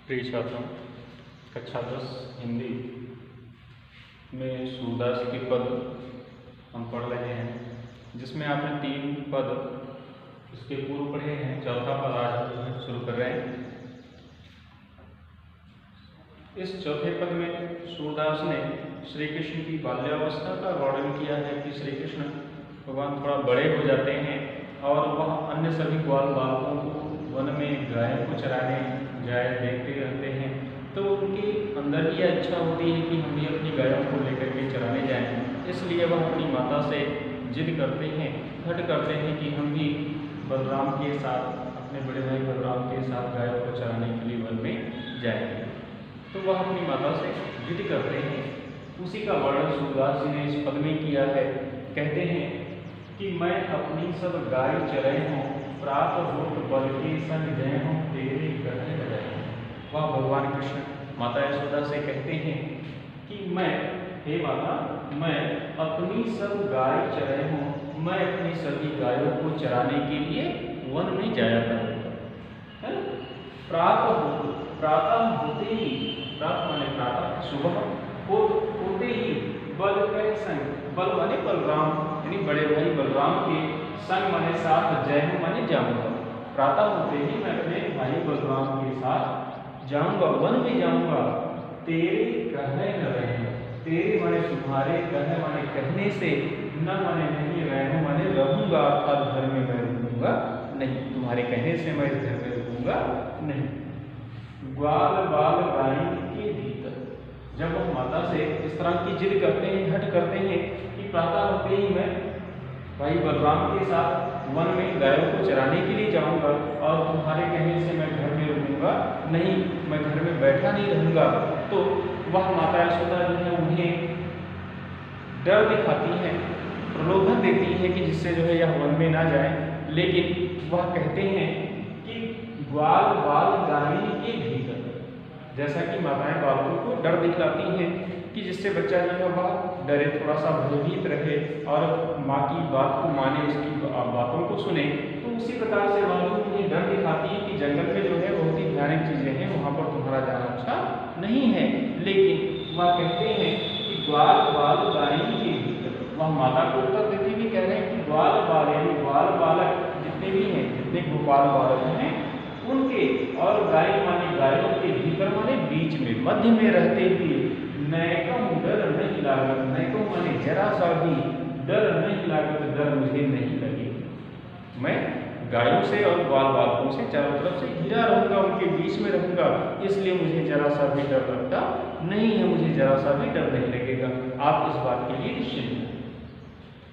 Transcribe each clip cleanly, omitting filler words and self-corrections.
प्रिय छात्रों, कक्षा 10 हिंदी में सूरदास के पद हम पढ़ रहे हैं, जिसमें आपने 3 पद इसके पूर्व पढ़े हैं। चौथा पद आज हम शुरू कर रहे हैं। इस चौथे पद में सूरदास ने श्री कृष्ण की बाल्यावस्था का वर्णन किया है कि श्री कृष्ण भगवान थोड़ा बड़े हो जाते हैं और वह अन्य सभी ग्वाल बालकों को वन में गायों को चराने जाए देखते रहते हैं, तो उनके अंदर भी इच्छा होती है कि हम भी अपनी गायों को लेकर के चराने जाएं। इसलिए वह अपनी माता से जिद करते हैं, हट करते हैं कि हम भी बलराम के साथ, अपने बड़े भाई बलराम के साथ गायों को चराने के लिए वन में जाएंगे। तो वह अपनी माता से जिद करते हैं। उसी का वर्णन सूरदास जी ने इस पद में किया है। कहते हैं कि मैं अपनी सब गाय चराई हूँ, प्रातः होत बल के संग जय हूँ, तेरे गहने लगाए। वह भगवान कृष्ण माता यशोदा से कहते हैं कि मैं, हे माता, मैं अपनी सब गाय चराई हूँ, मैं अपनी सभी गायों को चराने के लिए वन में जाया करूँगा। प्रातः होते ही, प्रातः माने प्रातः, सुबह होते ही बल के संग, बल माने बलराम यानी बड़े भाई बलराम के संग माने साथ, जय हूँ माने जाऊंगा। प्रातः होते ही मैं अपने भाई बलराम के साथ जाऊंगा, वन में जाऊंगा। तेरे कहने न रहे, तेरे माने तुम्हारे, कहने माने कहने से, न माने नहीं, रहूं माने रहूंगा, अर्थात घर में मैं रुकूंगा नहीं, तुम्हारे कहने से मैं इस घर में रुकूंगा नहीं। ग्वाल बाल गाय के भीतर, जब हम माता से इस तरह की जिद करते हैं, हट करते हैं कि प्रातः होते ही मैं भाई बलराम के साथ वन में गायों को चराने के लिए जाऊंगा और तुम्हारे कहने से मैं घर में रुकूंगा नहीं, मैं घर में बैठा नहीं रहूंगा, तो वह माता यशोदा जो है उन्हें डर दिखाती है, प्रलोभन देती है कि जिससे जो है यह वन में ना जाए। लेकिन वह कहते हैं कि ग्वाल बाल गाय के भीतर, जैसा कि माताएं बालकों को डर दिखलाती हैं कि जिससे बच्चा जो है वह डरे, थोड़ा सा भयभीत रहे और माँ की बात को माने, उसकी बातों को सुने। तो उसी प्रकार से वह उन्हें डर दिखाती है कि जंगल में जो है बहुत ही भयानक चीज़ें हैं, वहाँ पर तुम्हारा जाना अच्छा नहीं है। लेकिन वह कहते हैं कि ग्वाल बाल गाय के भीतर, वह माता को उत्तर देते हुए कह रहे हैं कि ग्वाल बाल यानी ग्वाल बालक जितने भी हैं, जितने गोपाल बालक हैं उनके, और गाय माने गायों के भीतर माने बीच में, मध्य में रहते हुए, नैको डर नहीं लागत, नैको माने जरा सा भी डर नहीं लागत, डर मुझे नहीं लगे। मैं गायों से और ग्वाल बालकों से चारों तरफ से घिरा रहूंगा, उनके बीच में रहूंगा, इसलिए मुझे जरा सा भी डर लगता नहीं है, मुझे जरा सा भी डर नहीं लगेगा। आप इस बात के लिए निश्चिंत हैं।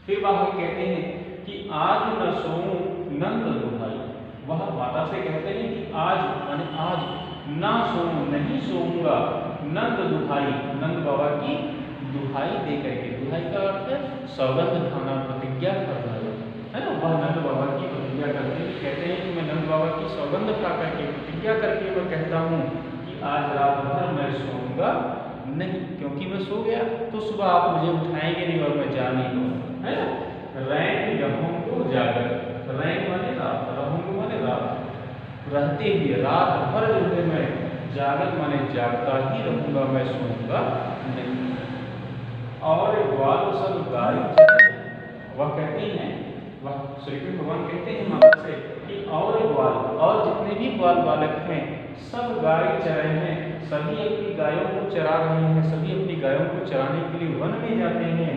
फिर वह कहते हैं कि आज न सोऊं नंद दुहाई, वह माता से कहते हैं कि आज माने आज ना सोऊं, नहीं सोऊंगा, नंद दुहाई, नंद बाबा की दुहाई दे करके, दुहाई का अर्थ है सौगंध खाना, प्रतिज्ञा करना है ना। वह नंद बाबा की प्रतिज्ञा करते हैं, कहते हैं कि मैं नंद बाबा की सौगंध खा करके, प्रतिज्ञा करके मैं कहता हूँ कि आज रात भर मैं सोऊंगा नहीं, क्योंकि मैं सो गया तो सुबह आप मुझे उठाएंगे नहीं और मैं जा नहीं पाऊंगा, है ना। रैन रहूंगो जागर, रैन माने रात, रहूंगो माने रात, रहते हुए रात भर जो है मैं जागत माने जागता ही रहूंगा, मैं सोऊंगा नहीं। और ग्वाल सब गाय, वह कहते हैं, वह श्री कृष्ण भगवान कहते हैं माता से कि और ग्वाल, और जितने भी ग्वाल बालक हैं सब गाय चराए हैं, सभी अपनी गायों को चरा रहे हैं, सभी अपनी गायों को चराने के लिए वन में जाते हैं।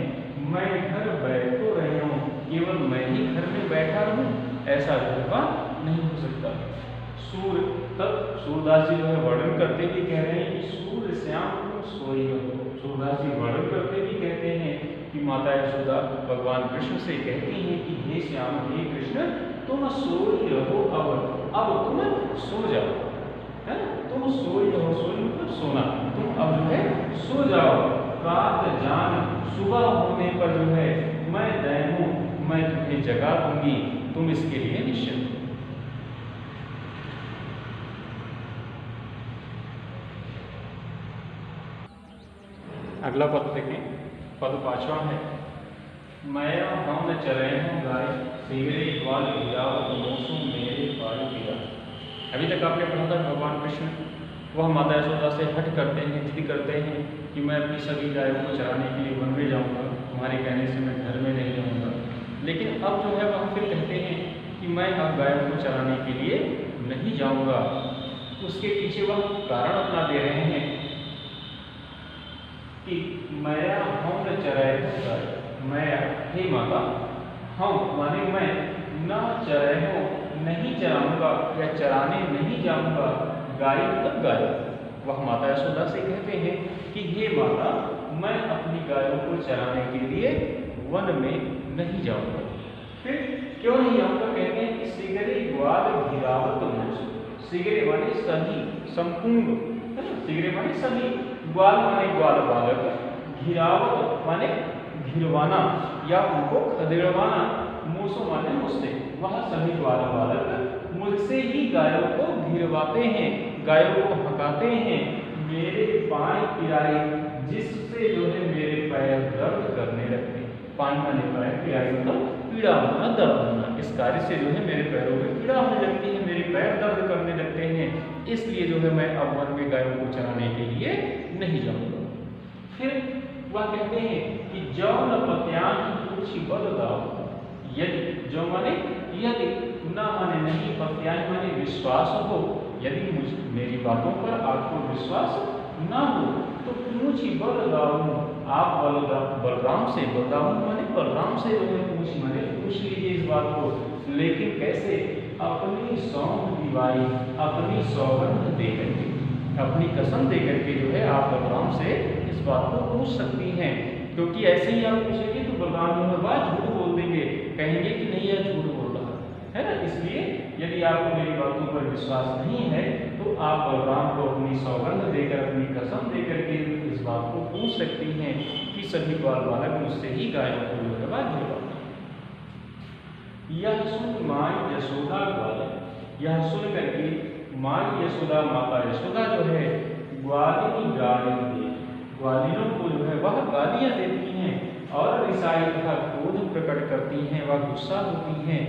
मैं घर बैठो रहे हूँ, केवल मैं ही घर में बैठा रहूँ, ऐसा होगा नहीं हो सकता। सूर्य, तब सूरदास जी जो है वर्णन करते हुए कह रहे हैं कि सूर्य श्याम सोई हो। सूरदास जी वर्णन करते हुए कहते हैं कि माता यशोदा भगवान कृष्ण से कहती हैं कि हे श्याम, हे कृष्ण, तुम सोई रहो, अब तुम सो जाओ, है ना, तुम सोई रहो, सोई मतलब सोना, तुम अब जो है सो जाओ। रात जान, सुबह होने पर जो है मैं दय हूँ, मैं तुम्हें जगा दूंगी, तुम इसके लिए निश्चिंत। अगला पद देखें, पद 5वां है। मैं हम न चले हूँ गाय, सिगरे ग्वाल गिराओ, मोसू मेरे पाल गिरा। अभी तक आपने पढ़ा था भगवान कृष्ण वह माता यशोदा से हट करते हैं, जिद करते हैं कि मैं अपनी सभी गायों को चराने के लिए वन में जाऊँगा, तुम्हारे कहने से मैं घर में नहीं रहूँगा। लेकिन अब जो है वह फिर कहते हैं कि मैं अब गायों को चराने के लिए नहीं जाऊँगा। उसके पीछे वह कारण अपना दे रहे हैं कि मैं हम न चराए मैं, हे माता, हम माने मैं न चराए हो नहीं चराऊँगा या चराने नहीं जाऊँगा गाय मतलब गाय। वह माता यशोदा से कहते हैं कि हे माता, मैं अपनी गायों को चराने के लिए वन में नहीं जाऊँगा। फिर क्यों नहीं जाऊँगा? कहते हैं कि सिगरे ग्वाल घिरावत मुझ, सिगरे माने सभी संपूर्ण, सिगरे माने सभी, ग्वाल माने ग्वाल बालक, घिरावत माने घिरवाना या उनको खदेड़वाना, मूसो माने मुझसे, वह सभी ग्वाल बालक मुझसे ही गायों को घिरवाते हैं, गायों को हकाते हैं, मेरे पाँव पिराई जिससे जो है मेरे पैर दर्द करने लगते हैं। पाँव माने पैर, पिराई मतलब पीड़ा होना, दर्द होना। इस कार्य से जो है मेरे पैरों में पीड़ा होने लगती है, मेरे पैर दर्द करने लगते हैं, इसलिए जो है मैं अब वन में गायों को चराने के लिए नहीं जाऊँगा। फिर वह कहते हैं कि जौन पत्यान कुछ बल दाओ, यदि, जो माने यदि, ना माने नहीं, पत्यान माने विश्वास हो, यदि मेरी बातों पर आपको विश्वास ना हो तो पूछ बल दाऊं, आप बलराम से, बलराम माने बलराम से जो है पूछ माने पूछ लीजिए इस बात को, लेकिन कैसे? अपनी सौंध दिवाई, अपनी सौगंध देकर के, अपनी कसम देकर के जो है आप बलराम से इस बात को पूछ सकती हैं। क्योंकि ऐसे ही आप पूछेंगे तो बलराम जो है बात झूठ बोल देंगे, कहेंगे कि नहीं यह झूठ बोल रहा है ना। इसलिए यदि आपको मेरी बातों पर विश्वास नहीं है तो आप बलराम को अपनी सौगंध देकर, अपनी कसम देकर के इस बात को पूछ सकती हैं कि सभी ग्वाल बालक मुझसे ही गायों को जो है बात दिलवाते। यह सुन माँ यशोदा ग्वाल, यह सुन करके माँ यशोदा, माता यशोदा जो है ग्वालिनी गालियाँ दे, ग्वालिनों को जो है वह गालियाँ देती हैं और रिसाई तथा क्रोध प्रकट करती हैं, वह गुस्सा होती हैं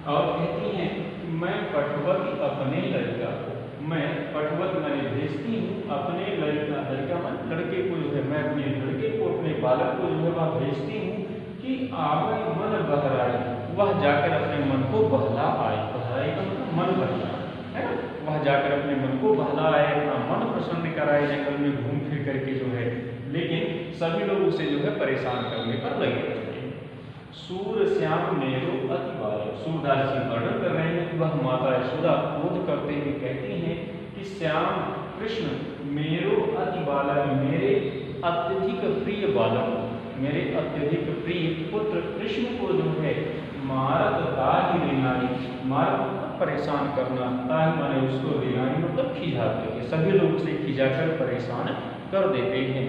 और कहती हैं कि मैं पटवती अपने लड़का को, मैं पटवत मैंने भेजती हूँ अपने लड़का मन लड़के को जो है, मैं अपने लड़के को, अपने बालक को जो है वह भेजती हूँ कि आवे मन बहराए, वह जाकर अपने मन को बहला आए, बहराए का मतलब मन बहला है ना, वह जाकर अपने मन को बहला आए, अपना मन प्रसन्न कराए, जंगल में घूम फिर करके जो है। लेकिन सभी लोग उसे जो है परेशान करने पर लगे रहते हैं। सूर श्याम मेरो अति बालक, सूरदास जी वर्णन कर रहे हैं कि वह माता यशोदा क्रोध करते हुए कहती हैं कि श्याम कृष्ण मेरो अति बालक, मेरे अत्यधिक प्रिय बालक, मेरे अत्यधिक प्रिय पुत्र कृष्ण को जो है मारत ताहि रिनाई, मारत परेशान करना, ताहि माने उसको रिनाई मतलब खिजाते हैं, सभी लोग उसे खिजाकर परेशान कर देते हैं।